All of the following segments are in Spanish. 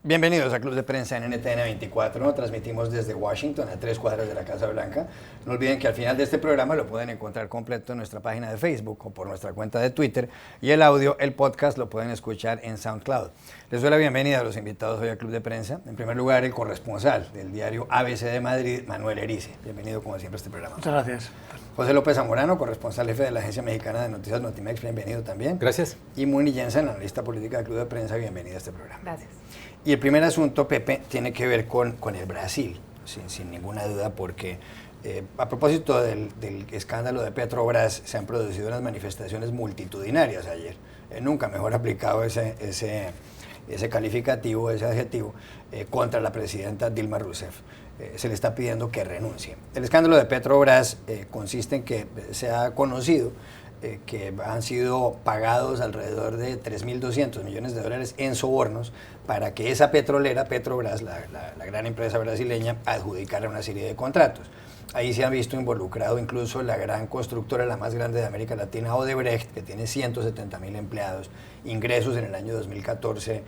Bienvenidos a Club de Prensa en NTN 24. Transmitimos desde Washington, a 3 cuadras de la Casa Blanca. No olviden que al final de este programa lo pueden encontrar completo en nuestra página de Facebook o por nuestra cuenta de Twitter. Y el audio, el podcast, lo pueden escuchar en SoundCloud. Les doy la bienvenida a los invitados hoy a Club de Prensa. En primer lugar, el corresponsal del diario ABC de Madrid, Manuel Erice. Bienvenido, como siempre, a este programa. Muchas gracias. José López Zamorano, corresponsal jefe de la Agencia Mexicana de Noticias Notimex. Bienvenido también. Gracias. Y Muni Jensen, analista política del Club de Prensa. Bienvenida a este programa. Gracias. Y el primer asunto, Pepe, tiene que ver con el Brasil, sin ninguna duda, porque a propósito del escándalo de Petrobras, se han producido unas manifestaciones multitudinarias ayer. Nunca mejor aplicado ese calificativo, ese adjetivo, contra la presidenta Dilma Rousseff. Se le está pidiendo que renuncie. El escándalo de Petrobras consiste en que se ha conocido que han sido pagados alrededor de 3.200 millones de dólares en sobornos para que esa petrolera, Petrobras, la gran empresa brasileña, adjudicara una serie de contratos. Ahí se ha visto involucrado incluso la gran constructora, la más grande de América Latina, Odebrecht, que tiene 170.000 empleados, ingresos en el año 2014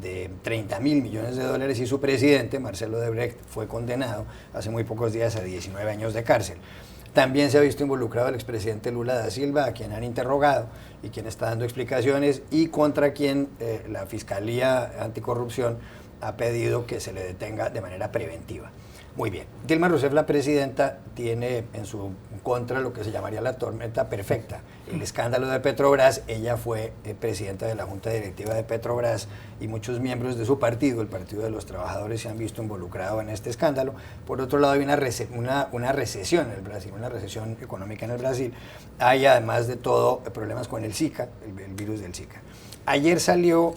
de 30.000 millones de dólares, y su presidente, Marcelo Odebrecht, fue condenado hace muy pocos días a 19 años de cárcel. También se ha visto involucrado el expresidente Lula da Silva, a quien han interrogado y quien está dando explicaciones, y contra quien la Fiscalía Anticorrupción ha pedido que se le detenga de manera preventiva. Muy bien. Dilma Rousseff, la presidenta, tiene en su contra lo que se llamaría la tormenta perfecta. El escándalo de Petrobras, ella fue presidenta de la Junta Directiva de Petrobras, y muchos miembros de su partido, el Partido de los Trabajadores, se han visto involucrados en este escándalo. Por otro lado, hay una recesión en el Brasil, una recesión económica en el Brasil. Hay, además de todo, problemas con el Zika, el virus del Zika. Ayer salieron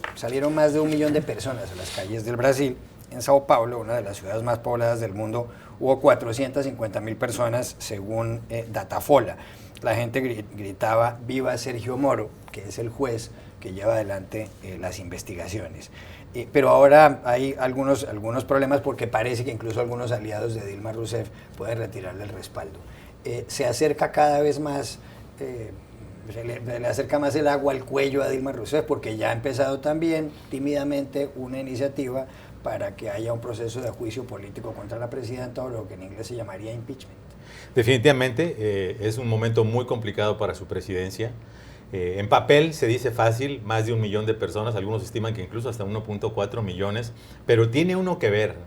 más de 1 millón de personas a las calles del Brasil. En Sao Paulo, una de las ciudades más pobladas del mundo, hubo 450.000 personas según Datafola. La gente gritaba "Viva Sergio Moro", que es el juez que lleva adelante las investigaciones. Pero ahora hay algunos problemas, porque parece que incluso algunos aliados de Dilma Rousseff pueden retirarle el respaldo. Se acerca cada vez más, le acerca más el agua al cuello a Dilma Rousseff, porque ya ha empezado también tímidamente una iniciativa para que haya un proceso de juicio político contra la presidenta, o lo que en inglés se llamaría impeachment. Definitivamente es un momento muy complicado para su presidencia. En papel se dice fácil, más de 1 millón de personas, algunos estiman que incluso hasta 1.4 millones, pero tiene uno que ver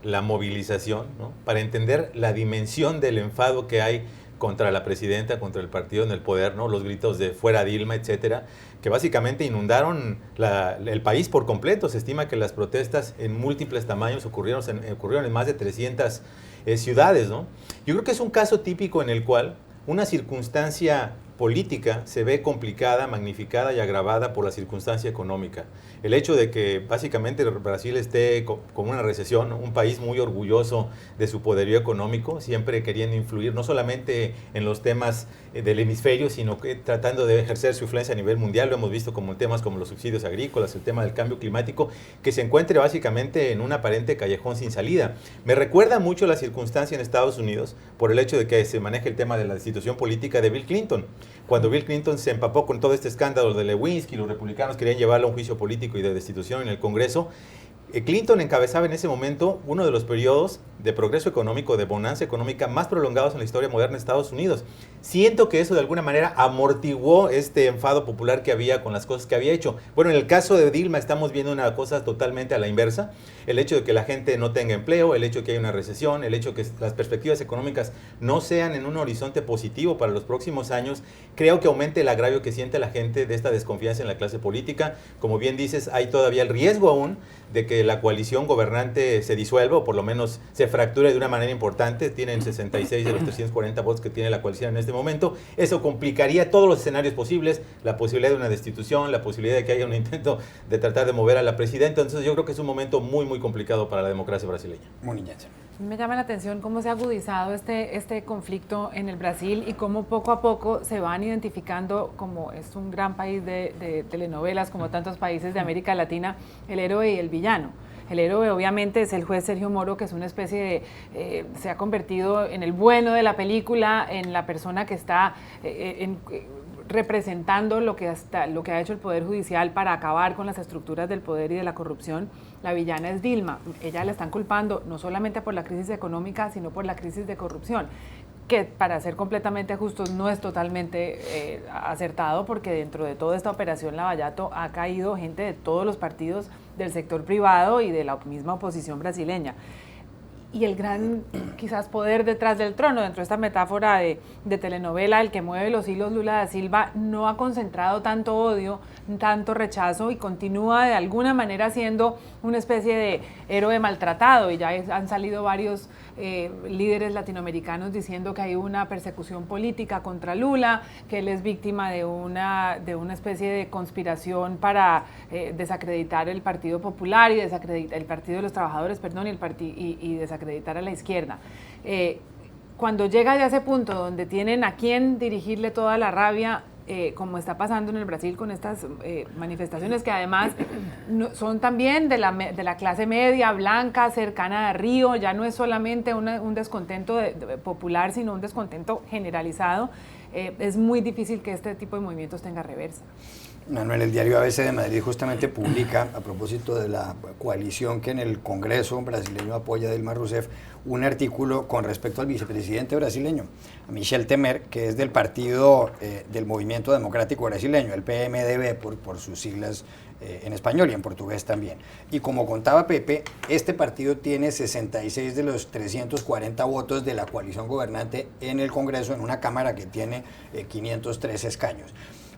la movilización, ¿no?, para entender la dimensión del enfado que hay contra la presidenta, contra el partido en el poder, ¿no?, los gritos de "fuera Dilma", etcétera, que básicamente inundaron el país por completo. Se estima que las protestas en múltiples tamaños ocurrieron en más de 300 ciudades, ¿no? Yo creo que es un caso típico en el cual una circunstancia política se ve complicada, magnificada y agravada por la circunstancia económica. El hecho de que básicamente Brasil esté con una recesión, un país muy orgulloso de su poderío económico, siempre queriendo influir no solamente en los temas del hemisferio, sino que tratando de ejercer su influencia a nivel mundial. Lo hemos visto como en temas como los subsidios agrícolas, el tema del cambio climático, que se encuentre básicamente en un aparente callejón sin salida. Me recuerda mucho la circunstancia en Estados Unidos por el hecho de que se maneja el tema de la destitución política de Bill Clinton. Cuando Bill Clinton se empapó con todo este escándalo de Lewinsky, los republicanos querían llevarlo a un juicio político y de destitución en el Congreso. Clinton encabezaba en ese momento uno de los periodos de progreso económico, de bonanza económica más prolongados en la historia moderna de Estados Unidos. Siento que eso de alguna manera amortiguó este enfado popular que había con las cosas que había hecho. Bueno, en el caso de Dilma estamos viendo una cosa totalmente a la inversa. El hecho de que la gente no tenga empleo, el hecho de que haya una recesión, el hecho de que las perspectivas económicas no sean en un horizonte positivo para los próximos años, creo que aumente el agravio que siente la gente de esta desconfianza en la clase política. Como bien dices, hay todavía el riesgo aún de que la coalición gobernante se disuelva, o por lo menos se fracture de una manera importante. Tienen 66 de los 340 votos que tiene la coalición en este momento. Eso complicaría todos los escenarios posibles, la posibilidad de una destitución, la posibilidad de que haya un intento de tratar de mover a la presidenta. Entonces yo creo que es un momento muy, muy complicado para la democracia brasileña. Muni Jensen. Me llama la atención cómo se ha agudizado este conflicto en el Brasil, y cómo poco a poco se van identificando, como es un gran país de telenovelas, como tantos países de América Latina, el héroe y el villano. El héroe obviamente es el juez Sergio Moro, que es una especie de, se ha convertido en el bueno de la película, en la persona que está representando lo que ha hecho el Poder Judicial para acabar con las estructuras del poder y de la corrupción. La villana es Dilma. Ella la están culpando no solamente por la crisis económica, sino por la crisis de corrupción, que para ser completamente justos no es totalmente acertado, porque dentro de toda esta operación Lavallato ha caído gente de todos los partidos del sector privado y de la misma oposición brasileña. Y el gran, quizás, poder detrás del trono, dentro de esta metáfora de telenovela, el que mueve los hilos, Lula da Silva, no ha concentrado tanto odio, tanto rechazo, y continúa de alguna manera siendo una especie de héroe maltratado, y ya han salido varios líderes latinoamericanos diciendo que hay una persecución política contra Lula, que él es víctima de una especie de conspiración para desacreditar el Partido Popular y desacreditar el Partido de los Trabajadores, perdón, y desacreditar a la izquierda. Cuando llega a ese punto donde tienen a quién dirigirle toda la rabia, como está pasando en el Brasil con estas manifestaciones que además son también de la clase media, blanca, cercana a Río, ya no es solamente un descontento popular, sino un descontento generalizado, es muy difícil que este tipo de movimientos tenga reversa. Manuel, el diario ABC de Madrid justamente publica, a propósito de la coalición que en el Congreso brasileño apoya a Dilma Rousseff, un artículo con respecto al vicepresidente brasileño, a Michel Temer, que es del partido del Movimiento Democrático Brasileño, el PMDB por sus siglas en español y en portugués también. Y como contaba Pepe, este partido tiene 66 de los 340 votos de la coalición gobernante en el Congreso, en una Cámara que tiene 503 escaños.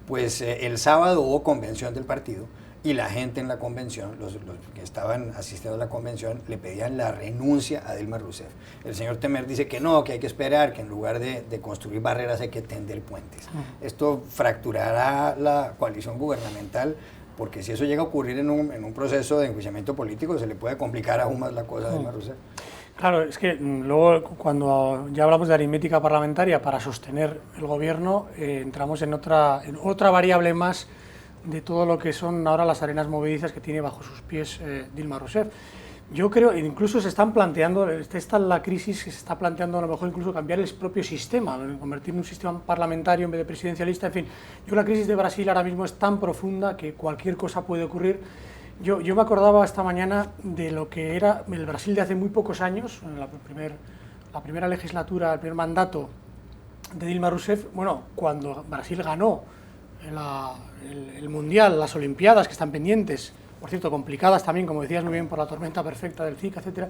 Pues el sábado hubo convención del partido y la gente en la convención, los que estaban asistiendo a la convención, le pedían la renuncia a Dilma Rousseff. El señor Temer dice que no, que hay que esperar, que en lugar de construir barreras hay que tender puentes. Esto fracturará la coalición gubernamental, porque si eso llega a ocurrir en un proceso de enjuiciamiento político, se le puede complicar aún más la cosa a Dilma Rousseff. Claro, es que luego cuando ya hablamos de aritmética parlamentaria para sostener el gobierno, entramos en otra variable más de todo lo que son ahora las arenas movedizas que tiene bajo sus pies Dilma Rousseff. Yo creo, incluso se están planteando, esta es la crisis que se está planteando a lo mejor incluso cambiar el propio sistema, convertirlo en un sistema parlamentario en vez de presidencialista, en fin. Yo la crisis de Brasil ahora mismo es tan profunda que cualquier cosa puede ocurrir. Yo me acordaba esta mañana de lo que era el Brasil de hace muy pocos años, en la primera legislatura, el primer mandato de Dilma Rousseff, bueno, cuando Brasil ganó el Mundial, las Olimpiadas que están pendientes, por cierto, complicadas también, como decías muy bien, por la tormenta perfecta del Zika, etcétera.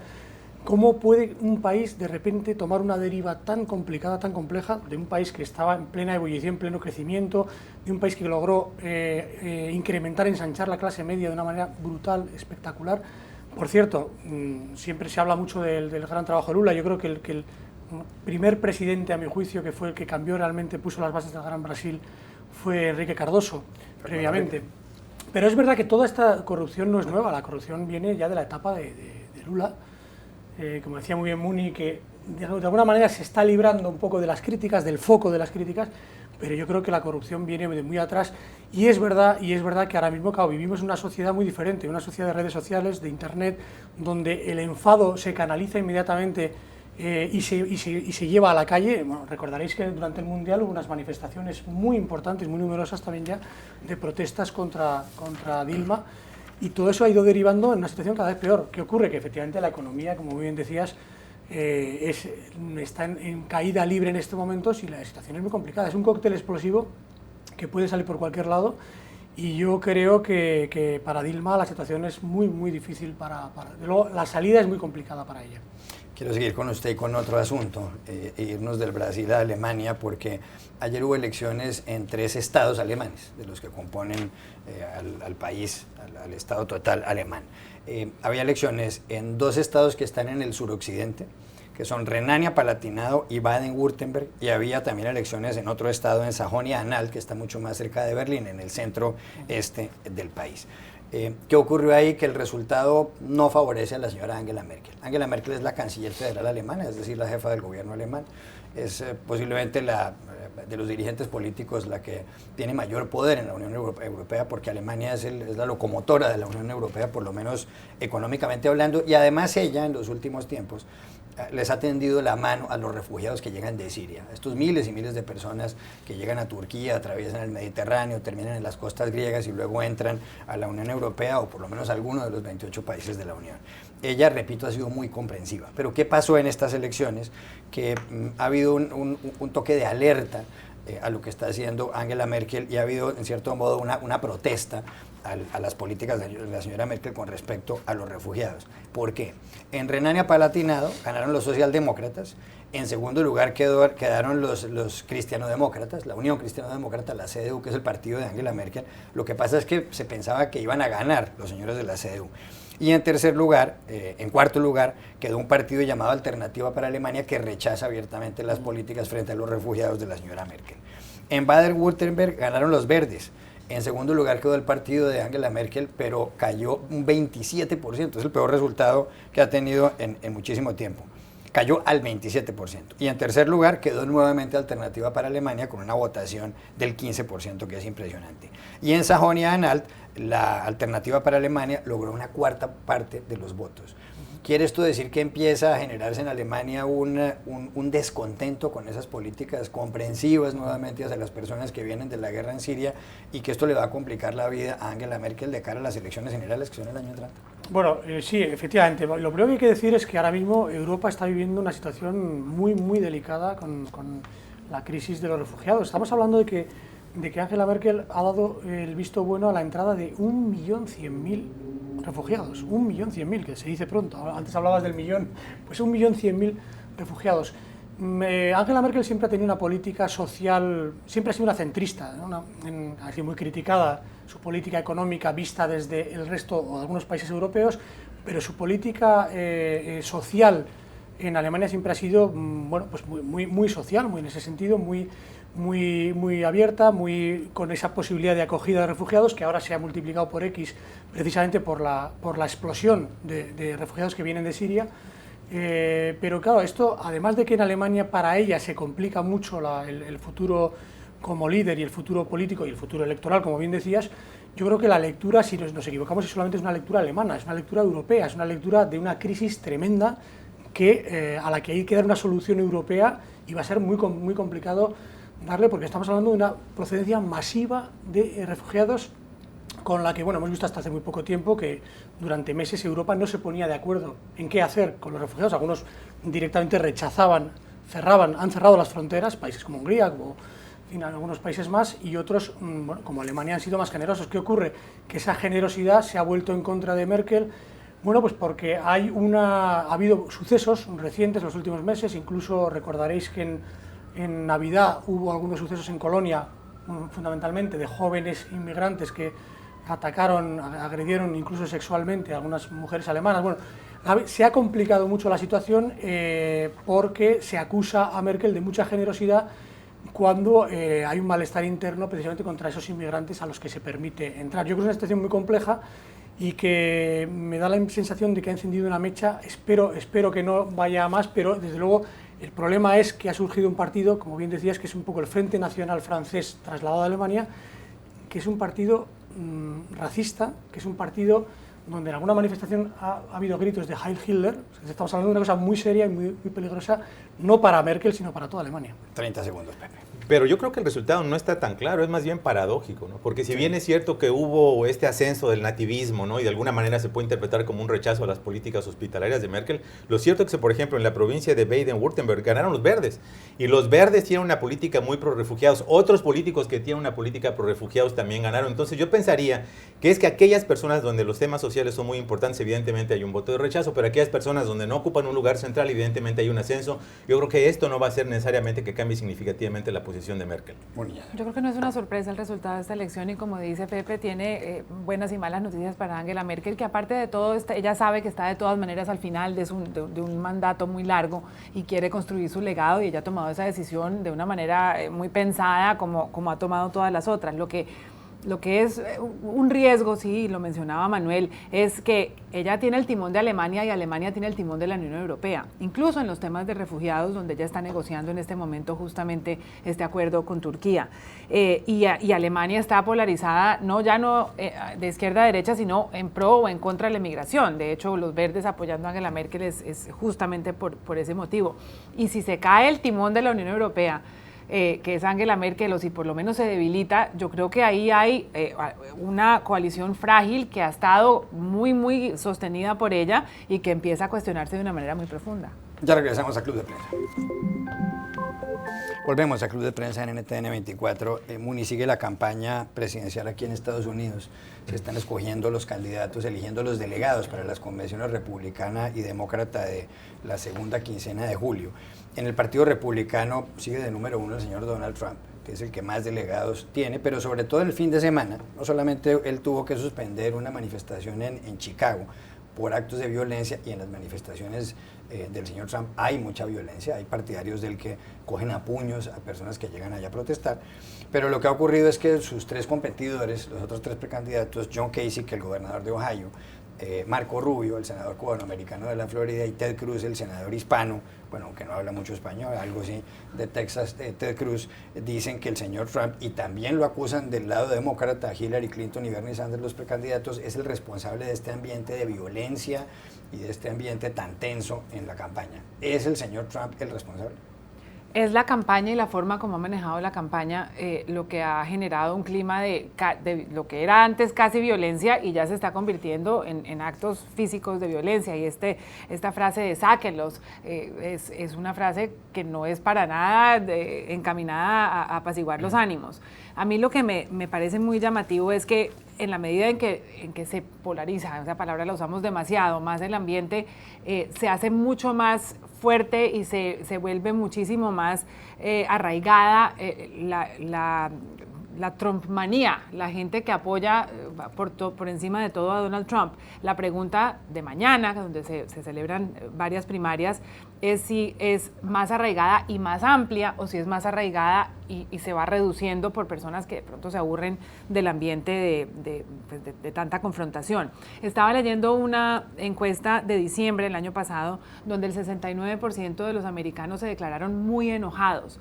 ¿Cómo puede un país de repente tomar una deriva tan complicada, tan compleja, de un país que estaba en plena ebullición, en pleno crecimiento, de un país que logró incrementar, ensanchar la clase media de una manera brutal, espectacular? Por cierto, siempre se habla mucho del gran trabajo de Lula. Yo creo que el primer presidente, a mi juicio, que fue el que cambió realmente, puso las bases del Gran Brasil, fue Enrique Cardoso, previamente. Pero es verdad que toda esta corrupción no es nueva, la corrupción viene ya de la etapa de Lula. Como decía muy bien Muni, que de alguna manera se está librando un poco de las críticas, del foco de las críticas, pero yo creo que la corrupción viene de muy atrás, y es verdad que ahora mismo, claro, vivimos en una sociedad muy diferente, una sociedad de redes sociales, de internet, donde el enfado se canaliza inmediatamente y se lleva a la calle. Bueno, recordaréis que durante el Mundial hubo unas manifestaciones muy importantes, muy numerosas también ya, de protestas contra Dilma, y todo eso ha ido derivando en una situación cada vez peor. ¿Qué ocurre? Que efectivamente la economía, como muy bien decías, está en caída libre en estos momentos, y la situación es muy complicada. Es un cóctel explosivo que puede salir por cualquier lado, y yo creo que para Dilma la situación es muy, muy difícil. Luego, la salida es muy complicada para ella. Quiero seguir con usted y con otro asunto, e irnos del Brasil a Alemania, porque ayer hubo elecciones en 3 estados alemanes, de los que componen al país, al estado total alemán. Había elecciones en 2 estados que están en el suroccidente, que son Renania-Palatinado y Baden-Württemberg, y había también elecciones en otro estado, en Sajonia-Anhalt, que está mucho más cerca de Berlín, en el centro este del país. ¿Qué ocurrió ahí? Que el resultado no favorece a la señora Angela Merkel. Angela Merkel es la canciller federal alemana, es decir, la jefa del gobierno alemán. Es posiblemente de los dirigentes políticos la que tiene mayor poder en la Unión Europea, porque Alemania es la locomotora de la Unión Europea, por lo menos económicamente hablando, y además ella en los últimos tiempos les ha tendido la mano a los refugiados que llegan de Siria. Estos miles y miles de personas que llegan a Turquía, atraviesan el Mediterráneo, terminan en las costas griegas y luego entran a la Unión Europea o por lo menos a alguno de los 28 países de la Unión. Ella, repito, ha sido muy comprensiva. Pero ¿qué pasó en estas elecciones? Que ha habido un toque de alerta a lo que está haciendo Angela Merkel y ha habido, en cierto modo, una protesta a las políticas de la señora Merkel con respecto a los refugiados. ¿Por qué? En Renania-Palatinado ganaron los socialdemócratas, en segundo lugar quedaron los cristianodemócratas, la Unión Cristiano-Demócrata, la CDU, que es el partido de Angela Merkel. Lo que pasa es que se pensaba que iban a ganar los señores de la CDU. Y en tercer lugar, en cuarto lugar, quedó un partido llamado Alternativa para Alemania que rechaza abiertamente las políticas frente a los refugiados de la señora Merkel. En Baden-Württemberg ganaron los verdes. En segundo lugar quedó el partido de Angela Merkel, pero cayó un 27%. Es el peor resultado que ha tenido en muchísimo tiempo. Cayó al 27%. Y en tercer lugar quedó nuevamente Alternativa para Alemania con una votación del 15%, que es impresionante. Y en Sajonia-Anhalt, la Alternativa para Alemania logró una cuarta parte de los votos. ¿Quiere esto decir que empieza a generarse en Alemania un descontento con esas políticas comprensivas nuevamente hacia las personas que vienen de la guerra en Siria y que esto le va a complicar la vida a Angela Merkel de cara a las elecciones generales que son el año entrante? Bueno, sí, efectivamente. Lo primero que hay que decir es que ahora mismo Europa está viviendo una situación muy, muy delicada con la crisis de los refugiados. Estamos hablando de que Angela Merkel ha dado el visto bueno a la entrada de 1.100.000 refugiados, 1.100.000, que se dice pronto. Antes hablabas del millón, pues 1.100.000 refugiados. Angela Merkel siempre ha tenido una política social, siempre ha sido una centrista, ¿no? Ha sido muy criticada su política económica vista desde el resto o algunos países europeos, pero su política social en Alemania siempre ha sido bueno, pues muy social, muy en ese sentido, muy abierta, con esa posibilidad de acogida de refugiados que ahora se ha multiplicado por X precisamente por la explosión de refugiados que vienen de Siria. Pero claro, esto, además de que en Alemania para ella se complica mucho el futuro como líder y el futuro político y el futuro electoral, como bien decías, yo creo que la lectura, si nos equivocamos, solamente es una lectura alemana, es una lectura europea, es una lectura de una crisis tremenda a la que hay que dar una solución europea y va a ser muy complicado darle, porque estamos hablando de una procedencia masiva de refugiados con la que, bueno, hemos visto hasta hace muy poco tiempo que durante meses Europa no se ponía de acuerdo en qué hacer con los refugiados. Algunos directamente rechazaban, han cerrado las fronteras, países como Hungría o en fin, algunos países más, y otros, bueno, como Alemania, han sido más generosos. ¿Qué ocurre? Que esa generosidad se ha vuelto en contra de Merkel. Bueno, pues porque ha habido sucesos recientes en los últimos meses, incluso recordaréis que en Navidad hubo algunos sucesos en Colonia, fundamentalmente de jóvenes inmigrantes que agredieron incluso sexualmente a algunas mujeres alemanas. Bueno, se ha complicado mucho la situación porque se acusa a Merkel de mucha generosidad cuando hay un malestar interno precisamente contra esos inmigrantes a los que se permite entrar. Yo creo que es una situación muy compleja y que me da la sensación de que ha encendido una mecha. Espero que no vaya a más, pero desde luego el problema es que ha surgido un partido, como bien decías, que es un poco el Frente Nacional francés trasladado a Alemania, que es un partido racista, que es un partido donde en alguna manifestación ha habido gritos de Heil Hitler. Estamos hablando de una cosa muy seria y muy peligrosa, no para Merkel, sino para toda Alemania. 30 segundos, Pepe. Pero yo creo que el resultado no está tan claro, es más bien paradójico, ¿no? Porque si bien es cierto que hubo este ascenso del nativismo, ¿no? Y de alguna manera se puede interpretar como un rechazo a las políticas hospitalarias de Merkel, lo cierto es que, por ejemplo, en la provincia de Baden-Württemberg ganaron los verdes, y los verdes tienen una política muy pro refugiados, otros políticos que tienen una política pro refugiados también ganaron. Entonces yo pensaría que es que aquellas personas donde los temas sociales son muy importantes, evidentemente hay un voto de rechazo, pero aquellas personas donde no ocupan un lugar central, evidentemente hay un ascenso. Yo creo que esto no va a ser necesariamente que cambie significativamente la posición de Merkel. Yo creo que no es una sorpresa el resultado de esta elección y, como dice Pepe, tiene buenas y malas noticias para Angela Merkel, que aparte de todo, ella sabe que está de todas maneras al final de un mandato muy largo y quiere construir su legado, y ella ha tomado esa decisión de una manera muy pensada, como ha tomado todas las otras. Lo que lo que es un riesgo, sí, lo mencionaba Manuel, es que ella tiene el timón de Alemania y Alemania tiene el timón de la Unión Europea, incluso en los temas de refugiados, donde ella está negociando en este momento justamente este acuerdo con Turquía. Y Alemania está polarizada, ya no de izquierda a derecha, sino en pro o en contra de la inmigración. De hecho, los verdes apoyando a Angela Merkel es justamente por ese motivo. Y si se cae el timón de la Unión Europea, que es Angela Merkel, o si por lo menos se debilita, yo creo que ahí hay una coalición frágil que ha estado muy, muy sostenida por ella y que empieza a cuestionarse de una manera muy profunda. Ya regresamos a Club de Prensa. Volvemos a Club de Prensa en NTN 24. Muni, sigue la campaña presidencial aquí en Estados Unidos. Se están escogiendo los candidatos, eligiendo los delegados para las convenciones republicana y demócrata de la segunda quincena de julio. En el Partido Republicano sigue de número 1 el señor Donald Trump, que es el que más delegados tiene, pero sobre todo en el fin de semana, no solamente él tuvo que suspender una manifestación en Chicago por actos de violencia, y en las manifestaciones del señor Trump hay mucha violencia, hay partidarios del que cogen a puños a personas que llegan allá a protestar, pero lo que ha ocurrido es que sus tres competidores, los otros tres precandidatos, John Kasich, el gobernador de Ohio, Marco Rubio, el senador cubanoamericano de la Florida, y Ted Cruz, el senador hispano, bueno, aunque no habla mucho español, algo así, de Texas, Ted Cruz, dicen que el señor Trump, y también lo acusan del lado demócrata, Hillary Clinton y Bernie Sanders, los precandidatos, es el responsable de este ambiente de violencia y de este ambiente tan tenso en la campaña. ¿Es el señor Trump el responsable? Es la campaña y la forma como ha manejado la campaña lo que ha generado un clima de lo que era antes casi violencia y ya se está convirtiendo en actos físicos de violencia. Y esta frase de sáquenlos es una frase que no es para nada encaminada a apaciguar los ánimos. A mí lo que me parece muy llamativo es que en la medida en que se polariza, esa palabra la usamos demasiado, más el ambiente, se hace mucho más fuerte y se vuelve muchísimo más arraigada la Trumpmanía, la gente que apoya por encima de todo a Donald Trump. La pregunta de mañana, donde se celebran varias primarias, es si es más arraigada y más amplia o si es más arraigada y se va reduciendo por personas que de pronto se aburren del ambiente de tanta confrontación. Estaba leyendo una encuesta de diciembre del año pasado donde el 69% de los americanos se declararon muy enojados.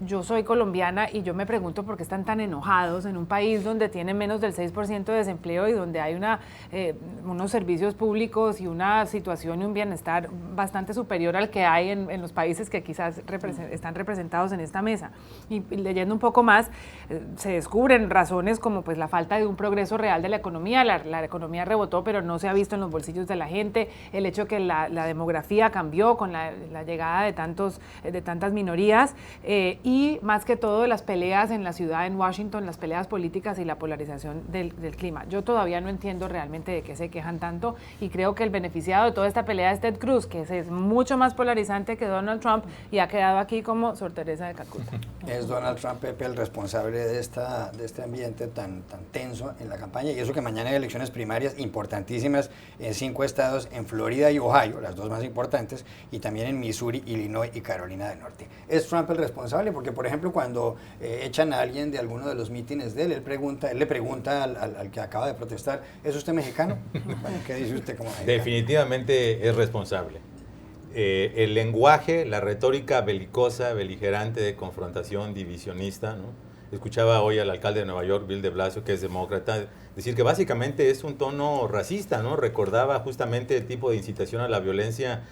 Yo soy colombiana y yo me pregunto por qué están tan enojados en un país donde tienen menos del 6% de desempleo y donde hay unos servicios públicos y una situación y un bienestar bastante superior al que hay en los países que quizás están representados en esta mesa. Y leyendo un poco más, se descubren razones como pues la falta de un progreso real de la economía. La economía rebotó, pero no se ha visto en los bolsillos de la gente. El hecho que la demografía cambió con la llegada de tantas minorías. Y más que todo las peleas en la ciudad, en Washington, las peleas políticas y la polarización del clima. Yo todavía no entiendo realmente de qué se quejan tanto y creo que el beneficiado de toda esta pelea es Ted Cruz, que es mucho más polarizante que Donald Trump y ha quedado aquí como Sor Teresa de Calcuta. ¿Es Donald Trump, Pepe, el responsable de este ambiente tan tenso en la campaña? Y eso que mañana hay elecciones primarias importantísimas en 5 estados, en Florida y Ohio, las dos más importantes, y también en Missouri, Illinois y Carolina del Norte. ¿Es Trump el responsable? Porque, por ejemplo, cuando echan a alguien de alguno de los mítines de él, él le pregunta al que acaba de protestar, ¿es usted mexicano? Bueno, ¿qué dice usted como mexicano? Definitivamente es responsable. El lenguaje, la retórica belicosa, beligerante, de confrontación, divisionista, ¿no? Escuchaba hoy al alcalde de Nueva York, Bill de Blasio, que es demócrata, decir que básicamente es un tono racista, ¿no? Recordaba justamente el tipo de incitación a la violencia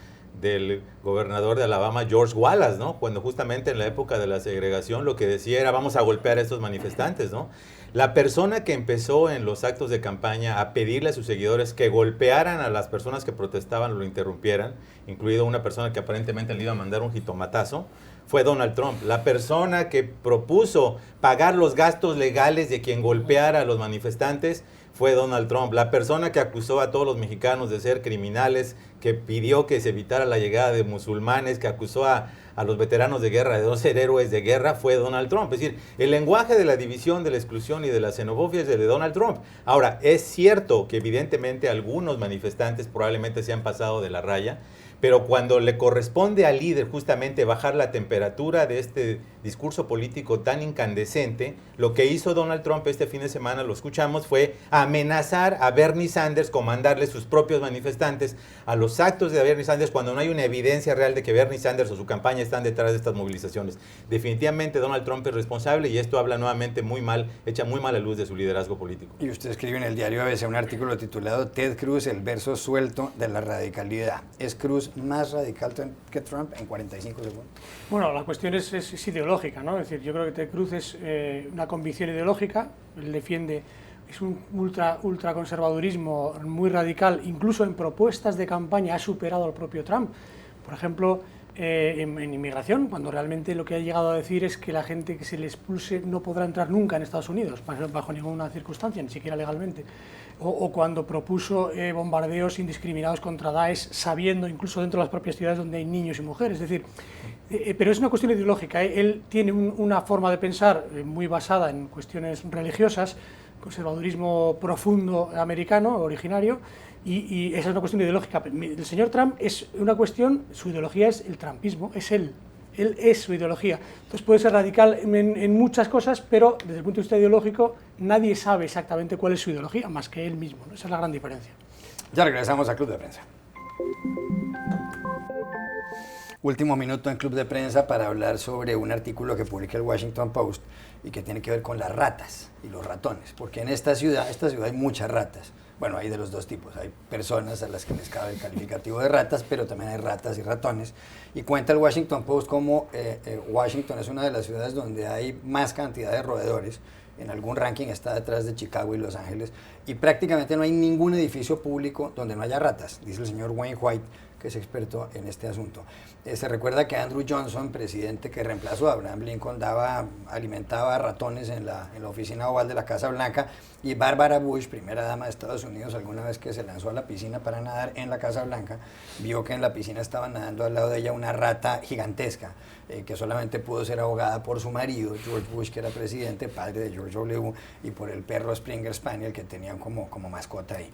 del gobernador de Alabama, George Wallace, ¿no? Cuando justamente en la época de la segregación lo que decía era vamos a golpear a estos manifestantes, ¿no? La persona que empezó en los actos de campaña a pedirle a sus seguidores que golpearan a las personas que protestaban o lo interrumpieran, incluido una persona que aparentemente le iba a mandar un jitomatazo, fue Donald Trump. La persona que propuso pagar los gastos legales de quien golpeara a los manifestantes fue Donald Trump. La persona que acusó a todos los mexicanos de ser criminales, que pidió que se evitara la llegada de musulmanes, que acusó a los veteranos de guerra de no ser héroes de guerra, fue Donald Trump. Es decir, el lenguaje de la división, de la exclusión y de la xenofobia es de Donald Trump. Ahora, es cierto que evidentemente algunos manifestantes probablemente se han pasado de la raya, pero cuando le corresponde al líder justamente bajar la temperatura de este discurso político tan incandescente, lo que hizo Donald Trump este fin de semana, lo escuchamos, fue amenazar a Bernie Sanders con mandarle sus propios manifestantes a los actos de Bernie Sanders cuando no hay una evidencia real de que Bernie Sanders o su campaña están detrás de estas movilizaciones. Definitivamente Donald Trump es responsable y esto habla nuevamente muy mal, echa muy mala luz de su liderazgo político. Y usted escribe en el diario ABC un artículo titulado Ted Cruz, el verso suelto de la radicalidad. ¿Es Cruz más radical que Trump en 45 segundos? Bueno, la cuestión es ideológica, ¿no? Es decir, yo creo que Ted Cruz es una convicción ideológica, él defiende, es un ultraconservadurismo muy radical, incluso en propuestas de campaña ha superado al propio Trump. Por ejemplo, en inmigración, cuando realmente lo que ha llegado a decir es que la gente que se le expulse no podrá entrar nunca en Estados Unidos, bajo ninguna circunstancia, ni siquiera legalmente. O cuando propuso bombardeos indiscriminados contra Daesh, sabiendo incluso dentro de las propias ciudades donde hay niños y mujeres. Es decir, pero es una cuestión ideológica. Él tiene una forma de pensar muy basada en cuestiones religiosas, conservadurismo profundo americano, originario, y esa es una cuestión ideológica. El señor Trump es una cuestión, su ideología es el trumpismo, es él es su ideología. Entonces puede ser radical en muchas cosas, pero desde el punto de vista ideológico nadie sabe exactamente cuál es su ideología, más que él mismo, ¿no? Esa es la gran diferencia. Ya regresamos a Club de Prensa. Último minuto en Club de Prensa para hablar sobre un artículo que publica el Washington Post y que tiene que ver con las ratas y los ratones, porque en esta ciudad hay muchas ratas. Bueno, hay de los dos tipos, hay personas a las que les cabe el calificativo de ratas, pero también hay ratas y ratones. Y cuenta el Washington Post como Washington es una de las ciudades donde hay más cantidad de roedores. En algún ranking está detrás de Chicago y Los Ángeles, y prácticamente no hay ningún edificio público donde no haya ratas, dice el señor Wayne White, que es experto en este asunto. Se recuerda que Andrew Johnson, presidente que reemplazó a Abraham Lincoln, alimentaba ratones en la oficina oval de la Casa Blanca, y Barbara Bush, primera dama de Estados Unidos, alguna vez que se lanzó a la piscina para nadar en la Casa Blanca, vio que en la piscina estaba nadando al lado de ella una rata gigantesca, que solamente pudo ser ahogada por su marido, George Bush, que era presidente, padre de George W., y por el perro Springer Spaniel que tenían como mascota ahí.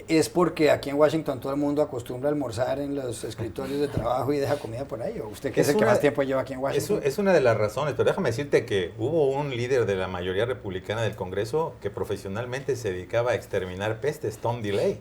¿Es porque aquí en Washington todo el mundo acostumbra a almorzar en los escritorios de trabajo y deja comida por ahí? ¿O usted que es el que más tiempo lleva aquí en Washington? Es una de las razones, pero déjame decirte que hubo un líder de la mayoría republicana del Congreso que profesionalmente se dedicaba a exterminar pestes, Tom DeLay.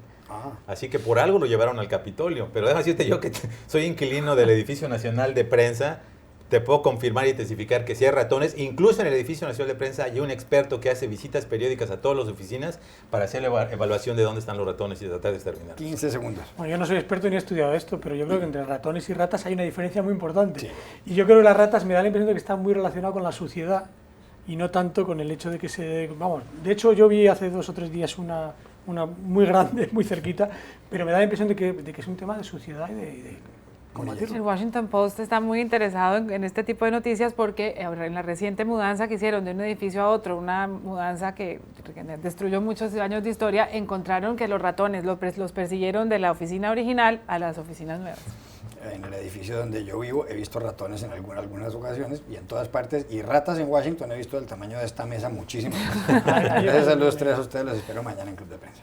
Así que por algo lo llevaron al Capitolio. Pero déjame decirte yo que soy inquilino del Edificio Nacional de Prensa. Te puedo confirmar y testificar que sí hay ratones. Incluso en el Edificio Nacional de Prensa hay un experto que hace visitas periódicas a todas las oficinas para hacer la evaluación de dónde están los ratones y tratar de exterminarlos. 15 segundos. Bueno, yo no soy experto ni he estudiado esto, pero yo creo que entre ratones y ratas hay una diferencia muy importante. Sí. Y yo creo que las ratas me da la impresión de que están muy relacionadas con la suciedad y no tanto con el hecho de que de hecho, yo vi hace 2 o 3 días una muy grande, muy cerquita, pero me da la impresión de que es un tema de suciedad y de el Washington Post está muy interesado en este tipo de noticias porque en la reciente mudanza que hicieron de un edificio a otro, una mudanza que destruyó muchos años de historia, encontraron que los ratones los persiguieron de la oficina original a las oficinas nuevas. En el edificio donde yo vivo he visto ratones en algunas ocasiones y en todas partes, y ratas en Washington he visto del tamaño de esta mesa muchísimo. Gracias a los tres, a ustedes los espero mañana en Club de Prensa.